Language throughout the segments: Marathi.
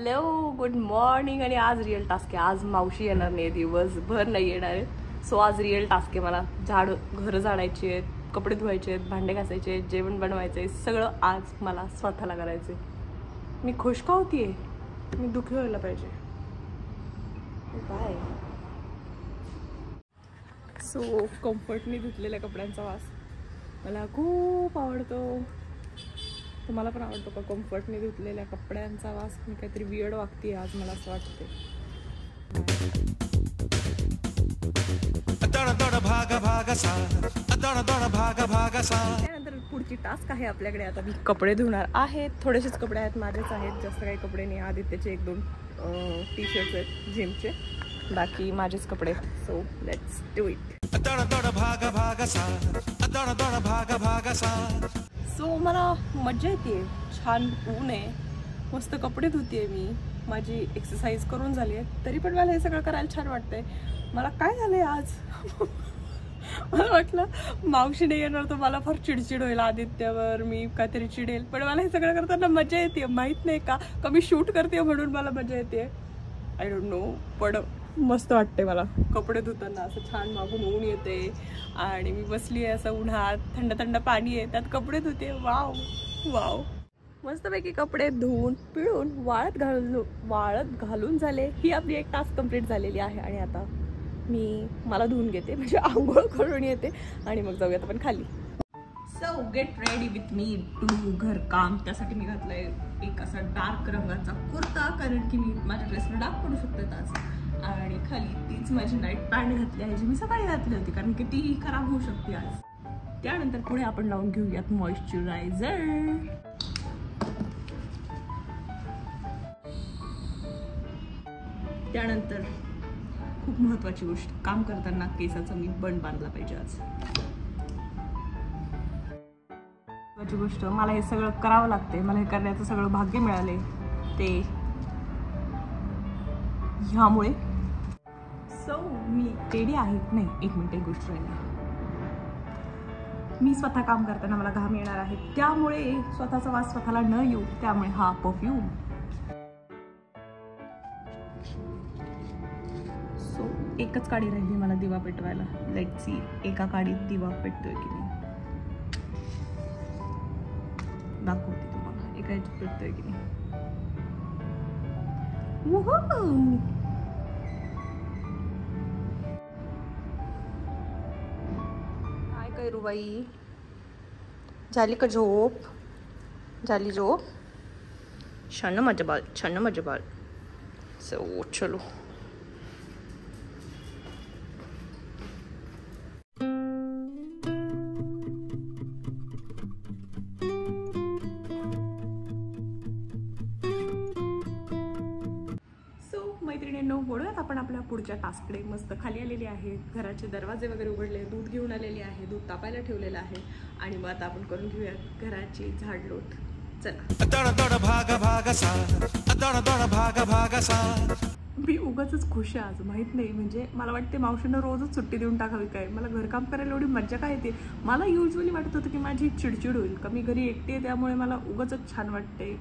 Hello good morning. आणि आज रिअल टास्क आहे. आज मावशी येणार नाही, दिवसभर नाही येणार आहे. सो आज रिअल टास्क आहे. मला घरं झाडायची आहेत, कपडे धुवायचे आहेत, भांडे घासायचे आहेत, जेवण बनवायचं आहे. सगळं आज मला स्वतःला करायचं आहे. मी खुश का होतीये? मी दुःखी व्हायला पाहिजे काय? सो कम्फर्टने धुतलेल्या कपड्यांचा वास मला खूप आवडतो. तुम्हाला पण आवडतो का कम्फर्टने धुतलेल्या कपड्यांचा वास? मी काहीतरी वियर्ड वागते आज, मला असं वाटते. त्यानंतर पुढची टास्क आहे आपल्याकडे. आता मी कपडे धुणार आहेत. थोडेसेच कपडे आहेत, माझेच आहेत, जास्त काही कपडे नाही. आदित्यचे 1-2 टी शर्ट्स आहेत जिमचे, बाकी माझेच कपडे आहेत. So let's do it. So मला मजा येते. छान ऊन आहे, मस्त कपडे धुते मी. माझी एक्सरसाइज करून झाली आहे, तरी पण मला हे सगळं करायला छान वाटतंय. मला काय झालंय आज मला वाटलं मावशी नाही येणार तर मला फार चिडचिड होईल आदित्यवर, मी काहीतरी चिडेल. पण मला हे सगळं करताना मजा येते. माहीत नाही का मी शूट करते म्हणून मला मजा येते. आय डोंट नो, पण मस्त वाटते मला कपडे धुताना. असं छान मागून ऊन येते आणि मी बसली आहे असं उन्हात, थंड थंड पाणी आहे, त्यात कपडे धुते. Wow wow. मस्तपैकी कपडे धुवून पिळून वाळत घालून झाले. ही आपली एक टास्क कंप्लीट झालेली आहे. आणि आता मला धुवून घेते, म्हणजे आंघोळ करून येते आणि मग जाऊयात आपण खाली. So get ready with me to घरकाम. त्यासाठी मी घातलंय एक असा डार्क रंगाचा कुर्ता, कारण की मी माझ्या ड्रेसला डाग पडू शकतात आज. आणि खाली तीच माझी नाईट पॅन्ट घातली आहे, जी मी सकाळी घातली होती, कारण की तीही खराब होऊ शकते आज. त्यानंतर पुढे आपण लावून घेऊयात मॉइश्चरायझर. त्यानंतर खूप महत्त्वाची गोष्ट, काम करताना केसाचा मी बंड बांधला पाहिजे आज. महत्त्वाची गोष्ट, मला हे सगळं करावं लागते. मला हे करण्याचं सगळं भाग्य मिळाले ते ह्यामुळे. सो मी रेडी आहे. नाही, एक मिनिट, एक गोष्ट राहिली. मी स्वतः काम करताना मला घाम येणार आहे, त्यामुळे स्वतःचा वास स्वतःला न येऊ, त्यामुळे हा परफ्यूम. सो एकच काडी राहिली मला दिवा पेटवायला. लेट्स सी एका काडीत दिवा पेटतोय की नाही, दाखवते तुम्हाला. एका ह्याच्यात पेटतोय की नाही. काय करू बाई? झाली का झोप? झाली झोप? छान मजा बाल, छान मजा बाल. सो चलो. मैत्रिणींनो, बोलूयात आपण आपल्या पुढच्या टास्ककडे. मस्त खाली आलेली आहे, घराचे दरवाजे वगैरे उघडले, दूध घेऊन आलेली आहे, दूध तापायला ठेवलेलं आहे. आणि मग आता आपण करून घेऊयात घराची झाडलोट. चला. मी उगाचच खुश आहे आज, माहित नाही, म्हणजे मला वाटते मावशीनं रोजच सुट्टी देऊन टाकावी काय. मला घरकाम करायला एवढी मज्जा काय येते. मला युजली वाटत होतं की माझी चिडचिड होईल, का मी घरी एकटी आहे, त्यामुळे मला उगाचच छान वाटते.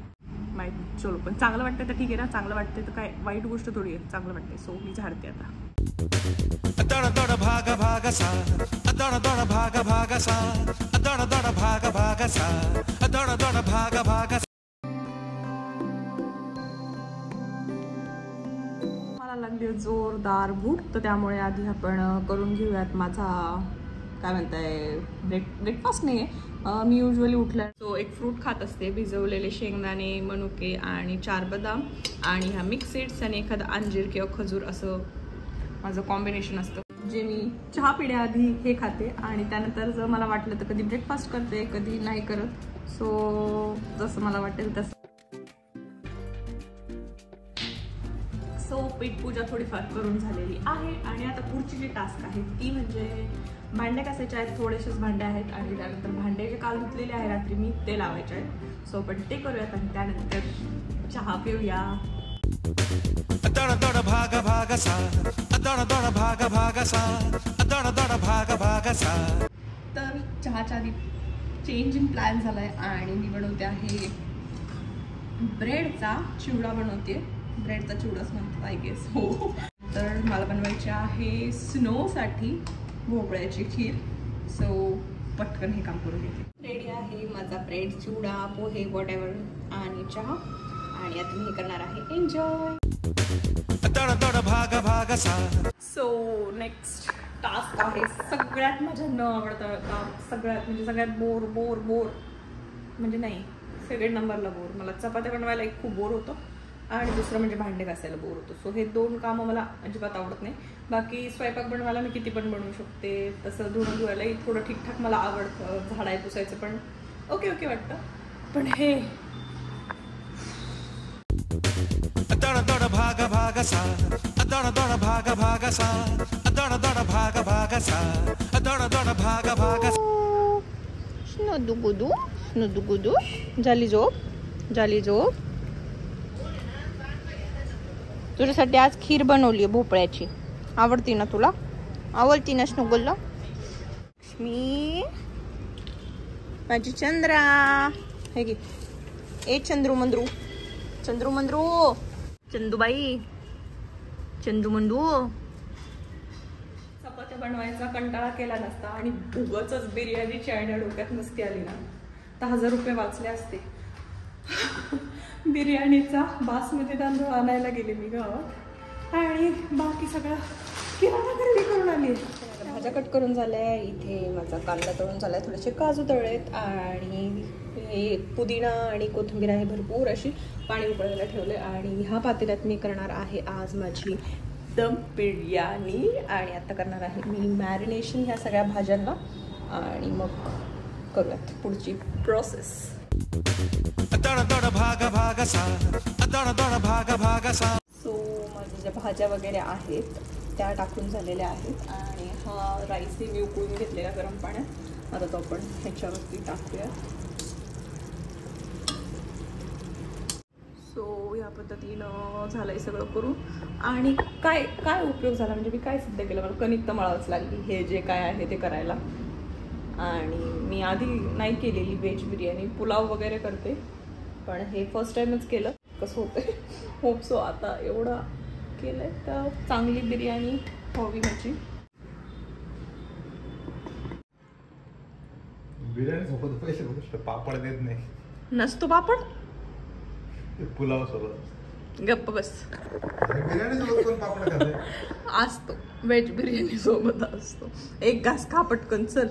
माहिती, चलो, पण चांगलं वाटतं तर ठीक आहे ना. चांगलं वाटतं तर काय वाईट गोष्ट थोडी आहे, चांगलं वाटतंय. सो मी झाडते आता. मला लागली जोरदार भूक, तर त्यामुळे आधी आपण करून घेऊयात माझा काय म्हणताय ब्रेकफास्ट नाही आहे. मी युजली उठल्या सो एक फ्रूट खात असते, भिजवलेले शेंगदाणे, मनुके आणि 4 बदाम आणि ह्या मिक्स सीड्स आणि एखादा अंजीर किंवा खजूर, असं माझं कॉम्बिनेशन असतं, जे मी चहा पिण्याआधी हे खाते. आणि त्यानंतर जर मला वाटलं तर कधी ब्रेकफास्ट करते, कधी नाही करत. सो जसं मला वाटेल तसं. सो पेटपूजा थोडीफार करून झालेली आहे. आणि आता पुढची जी टास्क आहे ती म्हणजे भांडे घासायचे आहेत. थोडेसेच भांडे आहेत. आणि त्यानंतर भांडे जे काल धुतलेले आहे रात्री मी, ते लावायचे आहेत. सो आपण ते करूयात आणि त्यानंतर चहा पिऊया. तर चहाच्या आधी चेंज इन प्लॅन झालाय आणि मी बनवते आहे ब्रेडचा चिवडा बनवते. ब्रेडचा चिवडाच म्हणतात आय गेस. हो. तर मला बनवायची आहे स्नोसाठी भोपळ्याची खीर. सो पटकन हे काम करून घेते. रेडी आहे माझा bread chivda, pohe, what ever आणि चहा. आणि आता मी हे करणार आहे एन्जॉय. सो नेक्स्ट टास्क आहे सगळ्यात माझ्या न आवडतं काम. सगळ्यात बोर म्हणजे नाही, सेकंड नंबरला बोर. मला चपात्या बनवायला एक खूप बोर होतो आणि दुसरं म्हणजे भांडे घासायला बोर होतो. सो हे 2 कामं मला अजिबात आवडत नाही. बाकी स्वयंपाक बनवायला मी किती पण बनवू शकते. तसं धुणं धुवायलाही थोडं ठीकठाक मला आवडतं. झाडाय पुसायचं पण ओके वाटतं. पण हे स्नुदुगुदू झाली झोप. तुझ्यासाठी आज खीर बनवली आहे भोपळ्याची. आवडती ना तुला? आवडती ना स्नुगुलला? लक्ष्मी माझी चंद्रा हे की. ए चंद्रू चंदूबाई चंदू. चपात्या बनवायचा कंटाळा केला नसता आणि उगाचच बिर्याणीची आयडिया डोक्यात नसती आली ना तर 1000 रुपये वाचले असते. बिर्याणीचा बासमती तांदूळ आणायला गेले मी गावात आणि बाकी सगळं किराणा खरेदी करून आली. भाज्या कट करून झाल्या. इथे माझा कांदा तळून झालाय. थोडेसे काजू तळलेत आणि हे पुदिना आणि कोथिंबीर आहे भरपूर अशी पाणी उकळायला ठेवले. आणि ह्या पातेल्यात मी करणार आहे आज माझी दम बिर्याणी. आणि आता करणार आहे मी मॅरिनेशन ह्या सगळ्या भाज्यांना आणि मग करूयात पुढची प्रोसेस. सो माझ्या ज्या भाज्या वगैरे आहेत त्या टाकून झालेल्या आहेत आणि हा राईसही मी उकळून घेतलेला गरम पाण्यात. आता तो आपण ह्याच्यावरती टाकूया. सो या पद्धतीनं झालंय सगळं करून. आणि काय उपयोग झाला म्हणजे मी काय सिद्ध केलं, मला कणिक तर मळावंच लागली हे जे काय आहे ते करायला. आणि मी आधी नाही केलेली व्हेज बिर्याणी, पुलाव वगैरे करते पण हे फर्स्ट टाइमच केलं. कसं होतंय होप सो आता एवढं केलंय तर चांगली बिर्याणी हवी माझी. बिर्याणी सोबत पैसे पापड देत नाही. नसतो पापड पुलाव सोबत. गप्प बस. बिर्याणी सोबत कोण पापड खाते? असतो व्हेज बिर्याणी सोबत असतो. एक घास खा पटकन चल.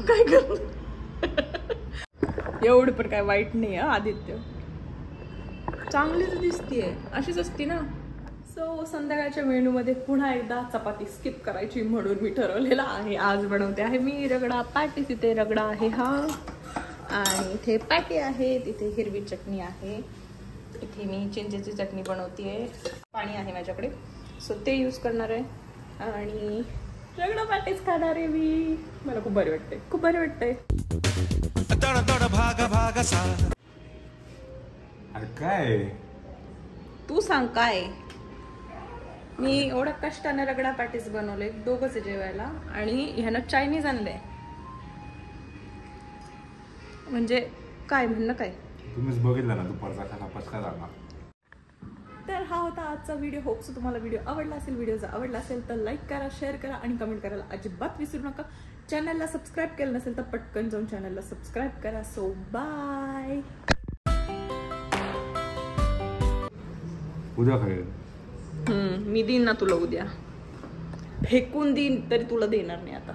काय कर एवढं पण काय वाईट नाही आहे आदित्य. चांगलीच दिसतीये, अशीच असती ना. सो संध्याकाळच्या मेनूमध्ये पुन्हा एकदा चपाती स्किप करायची म्हणून मी ठरवलेलं आहे. आज बनवते आहे मी रगडा पॅटीस. इथे रगडा आहे हा आणि इथे पॅटी आहे. तिथे हिरवी चटणी आहे. इथे मी चिंचेची चटणी बनवते. पाणी आहे माझ्याकडे सो ते यूज करणार आहे आणि रगडा पॅटीस खाणार आहे मी. मला खूप बरे वाटते. काय तू सांग काय. मी एवढ्या कष्टाने रगडा पॅटीस बनवले. दोघंच जेवायला आणि ह्यानं चायनीज आणलंय. म्हणजे काय म्हणणं काय. तुम्हीच बघितलं ना दुपारचा खाना पचका झाला. तर हा होता आजचा व्हिडिओ. होप्स तुम्हाला व्हिडिओ आवडला असेल. व्हिडिओ जर आवडला असेल तर लाईक करा, शेअर करा आणि कमेंट करायला अजिबात विसरू नका. चॅनलला सबस्क्राईब केलं नसेल तर पटकन जाऊन चॅनलला सबस्क्राईब करा. So bye. उद्या खाईल. मी देईन ना तुला उद्या. फेकून देईन तरी तुला देणार नाही आता.